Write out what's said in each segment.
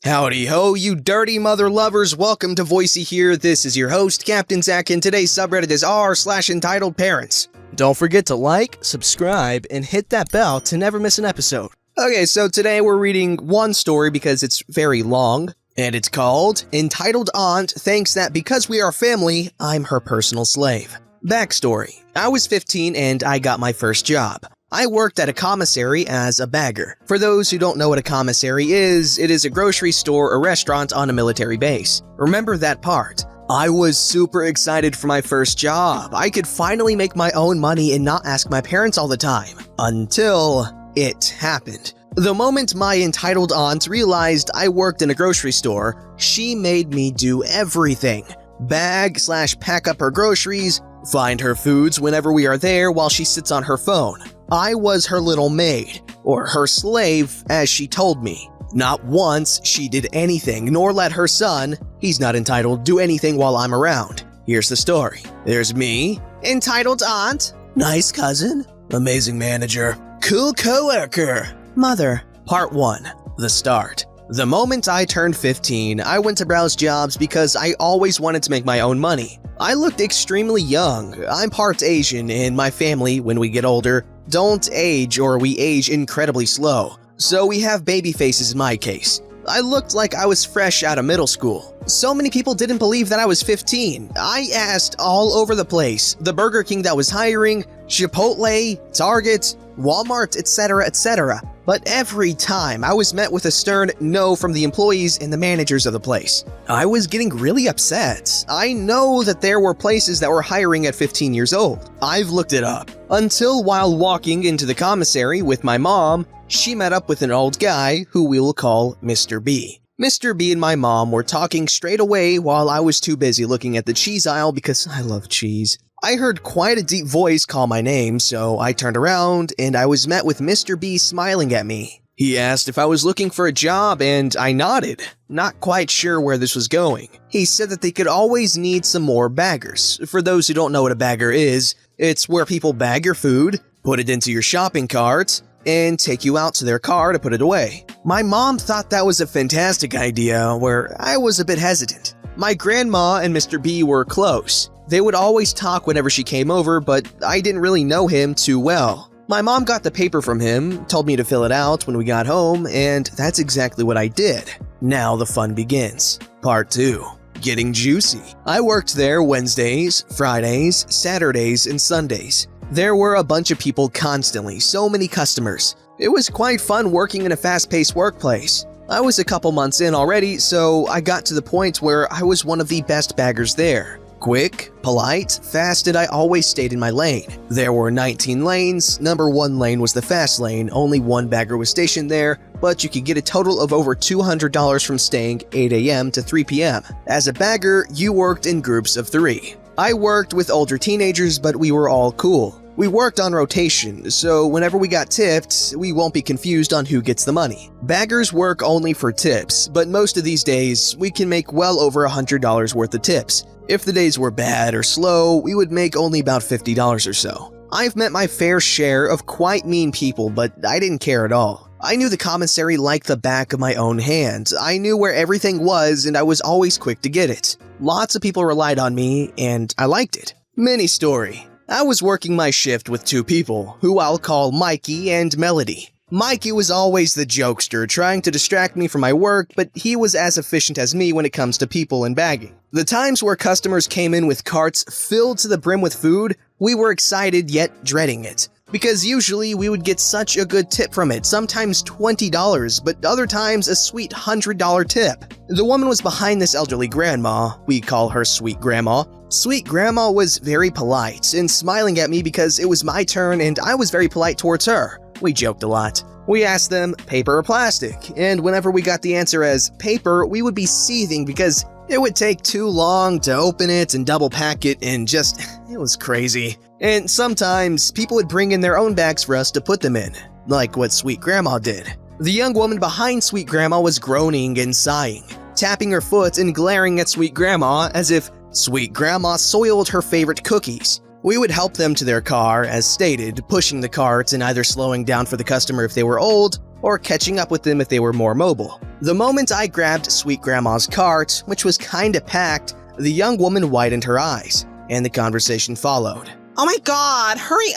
Howdy ho, you dirty mother lovers, welcome to VoiceyHere. This is your host, Captain Zach, and today's subreddit is r/EntitledParents. Don't forget to like, subscribe, and hit that bell to never miss an episode. Okay, so today we're reading one story because it's very long, and it's called Entitled Aunt Thinks That Because We Are Family, I'm Her Personal Slave. Backstory: I was 15 and I got my first job. I worked at a commissary as a bagger. For those who don't know what a commissary is, it is a grocery store or restaurant on a military base. Remember that part. I was super excited for my first job. I could finally make my own money and not ask my parents all the time. Until it happened. The moment my entitled aunt realized I worked in a grocery store, she made me do everything. Bag/pack up her groceries, find her foods whenever we are there while she sits on her phone. I was her little maid, or her slave, as she told me. Not once she did anything, nor let her son, he's not entitled, do anything while I'm around. Here's the story. There's me, entitled aunt, nice cousin, amazing manager, cool coworker, mother. Part 1. The start. The moment I turned 15, I went to browse jobs because I always wanted to make my own money. I looked extremely young. I'm part Asian, and my family, when we get older, don't age or we age incredibly slow. So we have baby faces in my case. I looked like I was fresh out of middle school. So many people didn't believe that I was 15. I asked all over the place. The Burger King that was hiring, Chipotle, Target, Walmart, etc., etc. But every time I was met with a stern no from the employees and the managers of the place. I was getting really upset. I know that there were places that were hiring at 15 years old. I've looked it up. Until while walking into the commissary with my mom, she met up with an old guy who we will call Mr. B. Mr. B and my mom were talking straight away while I was too busy looking at the cheese aisle because I love cheese. I heard quite a deep voice call my name, so I turned around and I was met with Mr. B smiling at me. He asked if I was looking for a job and I nodded, not quite sure where this was going. He said that they could always need some more baggers. For those who don't know what a bagger is, it's where people bag your food, put it into your shopping cart, and take you out to their car to put it away. My mom thought that was a fantastic idea, where I was a bit hesitant. My grandma and Mr. B were close. They would always talk whenever she came over, but I didn't really know him too well. My mom got the paper from him, told me to fill it out when we got home, and that's exactly what I did. Now the fun begins. Part 2. Getting juicy. I worked there Wednesdays, Fridays, Saturdays, and Sundays. There were a bunch of people constantly, so many customers. It was quite fun working in a fast-paced workplace. I was a couple months in already, so I got to the point where I was one of the best baggers there. Quick, polite, fast, and I always stayed in my lane. There were 19 lanes, number 1 lane was the fast lane, only one bagger was stationed there, but you could get a total of over $200 from staying 8 a.m. to 3 p.m. As a bagger, you worked in groups of 3. I worked with older teenagers, but we were all cool. We worked on rotation, so whenever we got tipped, we won't be confused on who gets the money. Baggers work only for tips, but most of these days, we can make well over $100 worth of tips. If the days were bad or slow, we would make only about $50 or so. I've met my fair share of quite mean people, but I didn't care at all. I knew the commissary like the back of my own hand. I knew where everything was, and I was always quick to get it. Lots of people relied on me, and I liked it. Mini story. I was working my shift with 2 people, who I'll call Mikey and Melody. Mikey was always the jokester, trying to distract me from my work, but he was as efficient as me when it comes to people and bagging. The times where customers came in with carts filled to the brim with food, we were excited yet dreading it. Because usually we would get such a good tip from it, sometimes $20, but other times a sweet $100 tip. The woman was behind this elderly grandma, we call her Sweet Grandma. Sweet Grandma was very polite and smiling at me because it was my turn and I was very polite towards her. We joked a lot. We asked them, paper or plastic, and whenever we got the answer as paper, we would be seething because it would take too long to open it and double pack it and just, it was crazy. And sometimes people would bring in their own bags for us to put them in, like what Sweet Grandma did. The young woman behind Sweet Grandma was groaning and sighing, tapping her foot and glaring at Sweet Grandma as if Sweet Grandma soiled her favorite cookies. We would help them to their car, as stated, pushing the carts and either slowing down for the customer if they were old, or catching up with them if they were more mobile. The moment I grabbed Sweet Grandma's cart, which was kinda packed, the young woman widened her eyes, and the conversation followed. Oh my god, hurry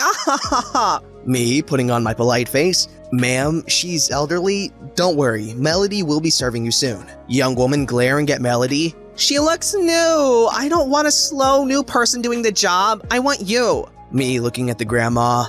up! Me, putting on my polite face, "Ma'am, she's elderly. Don't worry, Melody will be serving you soon." Young woman glaring at Melody. She looks new. I don't want a slow new person doing the job. I want you. Me, looking at the grandma.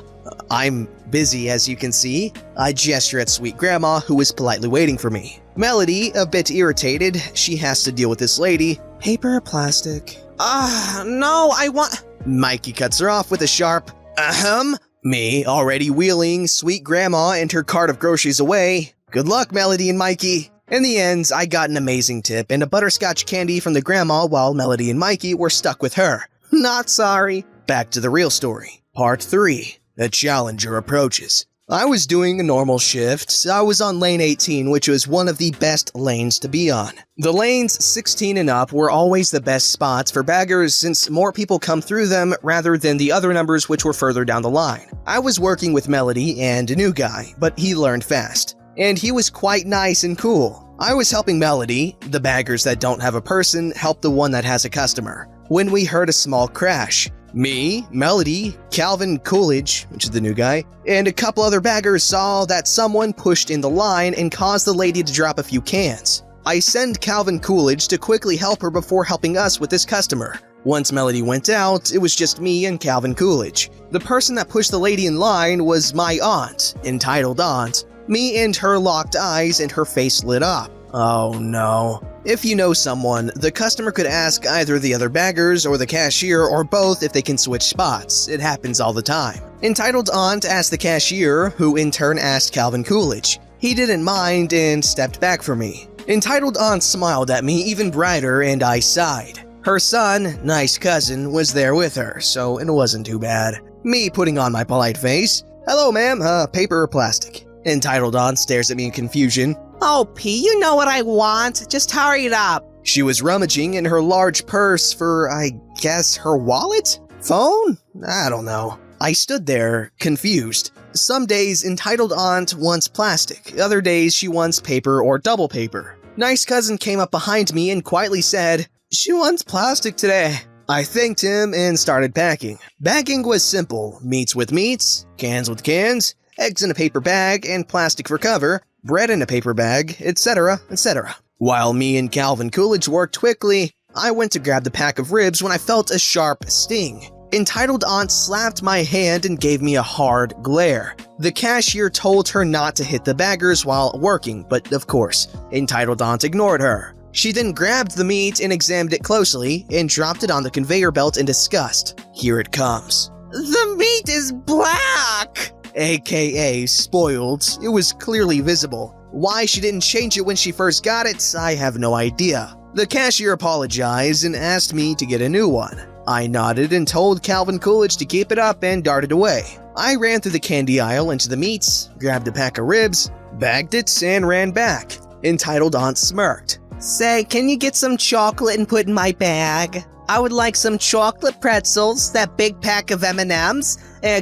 "I'm busy, as you can see." I gesture at Sweet Grandma, who is politely waiting for me. Melody, a bit irritated, she has to deal with this lady. "Paper or plastic?" No, I want— Mikey cuts her off with a sharp, ahem. Me, already wheeling Sweet Grandma and her cart of groceries away. Good luck, Melody and Mikey. In the end, I got an amazing tip and a butterscotch candy from the grandma while Melody and Mikey were stuck with her. Not sorry. Back to the real story. Part 3. The Challenger Approaches. I was doing a normal shift. I was on lane 18, which was one of the best lanes to be on. The lanes 16 and up were always the best spots for baggers since more people come through them rather than the other numbers which were further down the line. I was working with Melody and a new guy, but he learned fast. And he was quite nice and cool. I was helping Melody, the baggers that don't have a person help the one that has a customer, when we heard a small crash. Me, Melody, Calvin Coolidge, which is the new guy, and a couple other baggers saw that someone pushed in the line and caused the lady to drop a few cans. I send Calvin Coolidge to quickly help her before helping us with this customer. Once Melody went out, it was just me and Calvin Coolidge. The person that pushed the lady in line was my aunt, entitled aunt. Me and her locked eyes and her face lit up. Oh no. If you know someone, the customer could ask either the other baggers or the cashier or both if they can switch spots. It happens all the time. Entitled aunt asked the cashier, who in turn asked Calvin Coolidge. He didn't mind and stepped back for me. Entitled aunt smiled at me even brighter and I sighed. Her son, nice cousin, was there with her, so it wasn't too bad. Me putting on my polite face. "Hello ma'am, paper or plastic?" Entitled aunt stares at me in confusion. Oh, P, you know what I want. Just hurry it up. She was rummaging in her large purse for, I guess, her wallet? Phone? I don't know. I stood there, confused. Some days, entitled aunt wants plastic. Other days, she wants paper or double paper. Nice cousin came up behind me and quietly said, "She wants plastic today." I thanked him and started packing. Bagging was simple. Meats with meats, cans with cans, eggs in a paper bag and plastic for cover, bread in a paper bag, etc., etc. While me and Calvin Coolidge worked quickly, I went to grab the pack of ribs when I felt a sharp sting. Entitled aunt slapped my hand and gave me a hard glare. The cashier told her not to hit the baggers while working, but of course, entitled aunt ignored her. She then grabbed the meat and examined it closely and dropped it on the conveyor belt in disgust. Here it comes. The meat is black! AKA spoiled. It was clearly visible. Why she didn't change it when she first got it, I have no idea. The cashier apologized and asked me to get a new one. I nodded and told Calvin Coolidge to keep it up and darted away. I ran through the candy aisle into the meats, grabbed a pack of ribs, bagged it, and ran back. Entitled aunt smirked. Say, can you get some chocolate and put in my bag? I would like some chocolate pretzels, that big pack of M&Ms,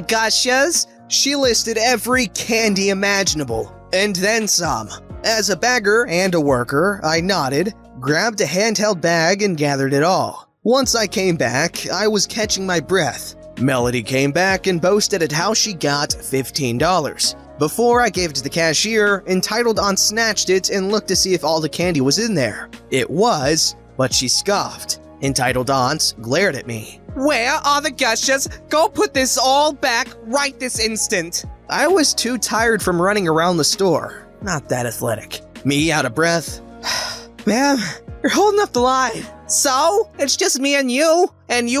gushas. She listed every candy imaginable, and then some. As a bagger and a worker, I nodded, grabbed a handheld bag and gathered it all. Once I came back, I was catching my breath. Melody came back and boasted at how she got $15. Before I gave it to the cashier, entitled aunt snatched it and looked to see if all the candy was in there. It was, but she scoffed. Entitled aunt glared at me. Where are the gushers? Go put this all back right this instant. I was too tired from running around the store. Not that athletic. Me out of breath. Ma'am, you're holding up the line. So? It's just me and you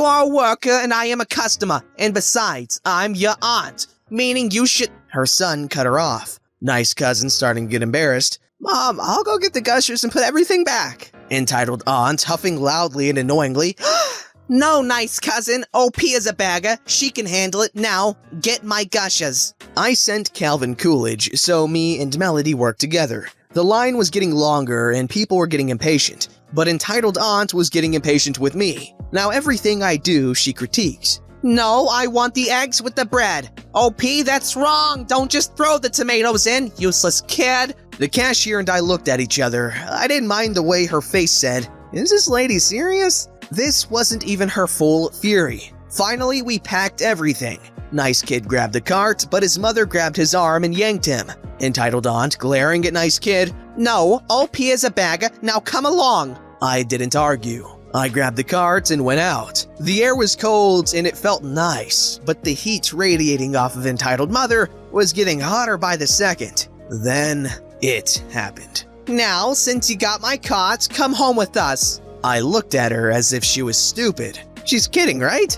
are a worker and I am a customer. And besides, I'm your aunt. Meaning you should— Her son cut her off. Nice cousin starting to get embarrassed. Mom, I'll go get the gushers and put everything back. Entitled aunt huffing loudly and annoyingly. No, nice cousin. OP is a bagger. She can handle it. Now, get my gushers. I sent Calvin Coolidge, so me and Melody worked together. The line was getting longer and people were getting impatient, but entitled aunt was getting impatient with me. Now everything I do, she critiques. No, I want the eggs with the bread. OP, that's wrong. Don't just throw the tomatoes in, useless kid. The cashier and I looked at each other. I didn't mind the way her face said, "Is this lady serious?" This wasn't even her full fury. Finally, we packed everything. Nice Kid grabbed the cart, but his mother grabbed his arm and yanked him. Entitled Aunt glaring at Nice Kid. No, OP is a bagger. Now come along. I didn't argue. I grabbed the cart and went out. The air was cold and it felt nice, but the heat radiating off of Entitled Mother was getting hotter by the second. Then it happened. Now, since you got my cart, come home with us. I looked at her as if she was stupid. She's kidding, right?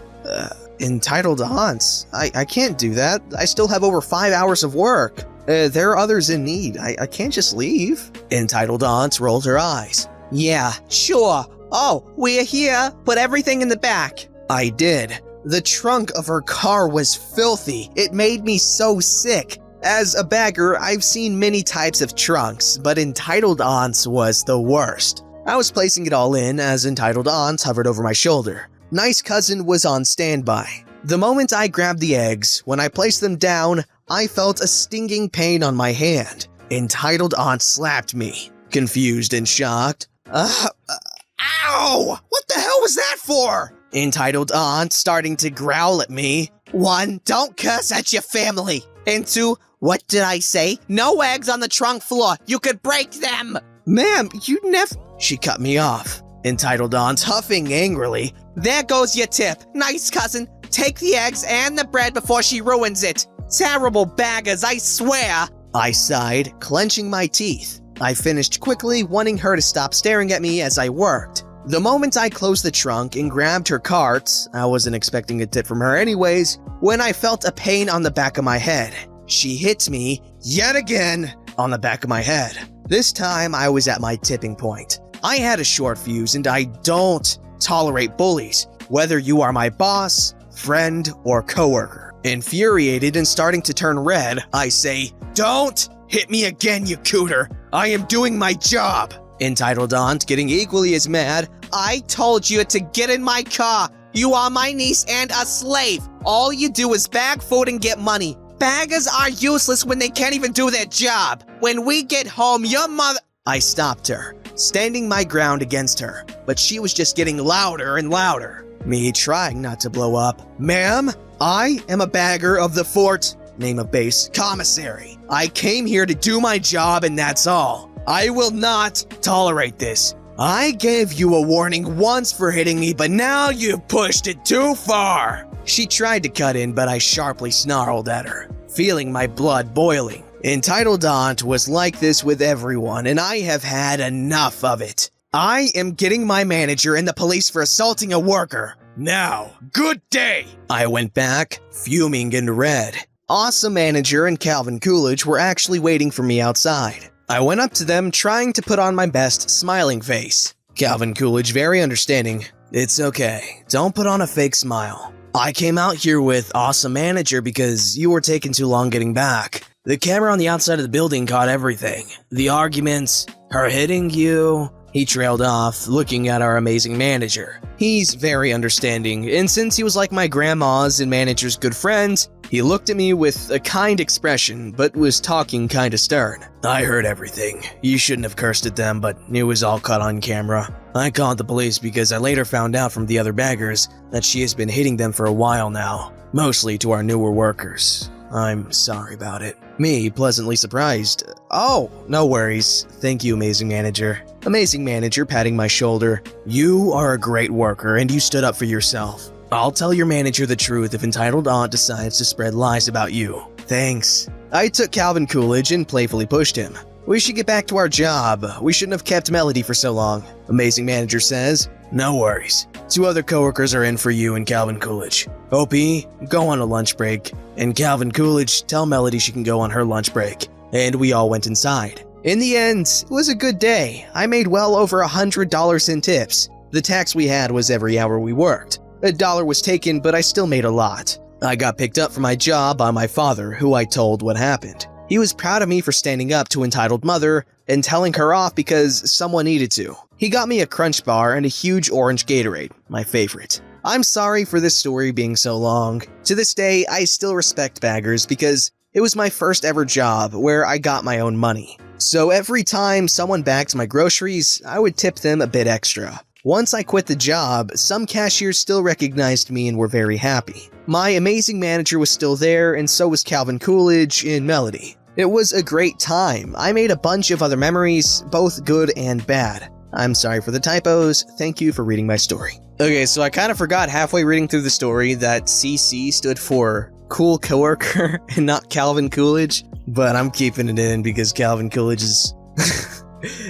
Entitled Aunts. I can't do that. I still have over 5 hours of work. There are others in need. I can't just leave. Entitled Aunt rolled her eyes. Yeah, sure. Oh, we're here. Put everything in the back. I did. The trunk of her car was filthy. It made me so sick. As a bagger, I've seen many types of trunks, but Entitled Aunt's was the worst. I was placing it all in as Entitled Aunt hovered over my shoulder. Nice Cousin was on standby. The moment I grabbed the eggs, when I placed them down, I felt a stinging pain on my hand. Entitled Aunt slapped me. Confused and shocked. Ow! What the hell was that for? Entitled Aunt starting to growl at me. 1, don't curse at your family. And 2, what did I say? No eggs on the trunk floor. You could break them. Ma'am, you never... She cut me off. Entitled Aunt huffing angrily. There goes your tip. Nice Cousin. Take the eggs and the bread before she ruins it. Terrible baggers, I swear. I sighed, clenching my teeth. I finished quickly, wanting her to stop staring at me as I worked. The moment I closed the trunk and grabbed her cart, I wasn't expecting a tip from her anyways, when I felt a pain on the back of my head. She hit me, yet again, on the back of my head. This time, I was at my tipping point. I had a short fuse and I don't tolerate bullies, whether you are my boss, friend, or coworker. Infuriated and starting to turn red, I say, "Don't hit me again, you cooter. I am doing my job." Entitled Aunt getting equally as mad. I told you to get in my car. You are my niece and a slave. All you do is bag food and get money. Baggers are useless when they can't even do their job. When we get home, your mother... I stopped her, standing my ground against her, but she was just getting louder and louder. Me trying not to blow up. "Ma'am, I am a bagger of the Fort, name of base, commissary. I came here to do my job and that's all. I will not tolerate this. I gave you a warning once for hitting me, but now you've pushed it too far." She tried to cut in, but I sharply snarled at her, feeling my blood boiling. Entitled Aunt was like this with everyone, and I have had enough of it. I am getting my manager and the police for assaulting a worker. Now, good day! I went back, fuming and red. Awesome Manager and Calvin Coolidge were actually waiting for me outside. I went up to them trying to put on my best smiling face. Calvin Coolidge very understanding. "It's okay, don't put on a fake smile. I came out here with Awesome Manager because you were taking too long getting back. The camera on the outside of the building caught everything. The arguments, her hitting you." He trailed off, looking at our amazing manager. He's very understanding, and since he was like my grandma's and manager's good friend, he looked at me with a kind expression, but was talking kinda stern. "I heard everything. You shouldn't have cursed at them, but it was all caught on camera. I called the police because I later found out from the other baggers that she has been hitting them for a while now, mostly to our newer workers. I'm sorry about it." Me, pleasantly surprised. "Oh, no worries. Thank you, Amazing Manager." Amazing Manager patting my shoulder. "You are a great worker and you stood up for yourself. I'll tell your manager the truth if Entitled Aunt decides to spread lies about you." "Thanks." I took Calvin Coolidge and playfully pushed him. "We should get back to our job. We shouldn't have kept Melody for so long." Amazing Manager says, "No worries. 2 other coworkers are in for you and Calvin Coolidge. OP, go on a lunch break. And Calvin Coolidge, tell Melody she can go on her lunch break." And we all went inside. In the end, it was a good day. I made well over $100 in tips. The tax we had was every hour we worked. $1 was taken, but I still made a lot. I got picked up for my job by my father, who I told what happened. He was proud of me for standing up to Entitled Mother and telling her off because someone needed to. He got me a Crunch bar and a huge orange Gatorade, my favorite. I'm sorry for this story being so long. To this day, I still respect baggers because it was my first ever job where I got my own money. So every time someone bagged my groceries, I would tip them a bit extra. Once I quit the job, some cashiers still recognized me and were very happy. My amazing manager was still there, and so was Calvin Coolidge and Melody. It was a great time. I made a bunch of other memories, both good and bad. I'm sorry for the typos. Thank you for reading my story. Okay, so I kind of forgot halfway reading through the story that CC stood for cool coworker and not Calvin Coolidge, but I'm keeping it in because Calvin Coolidge is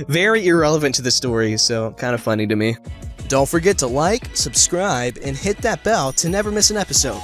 very irrelevant to the story, so kind of funny to me. Don't forget to like, subscribe, and hit that bell to never miss an episode.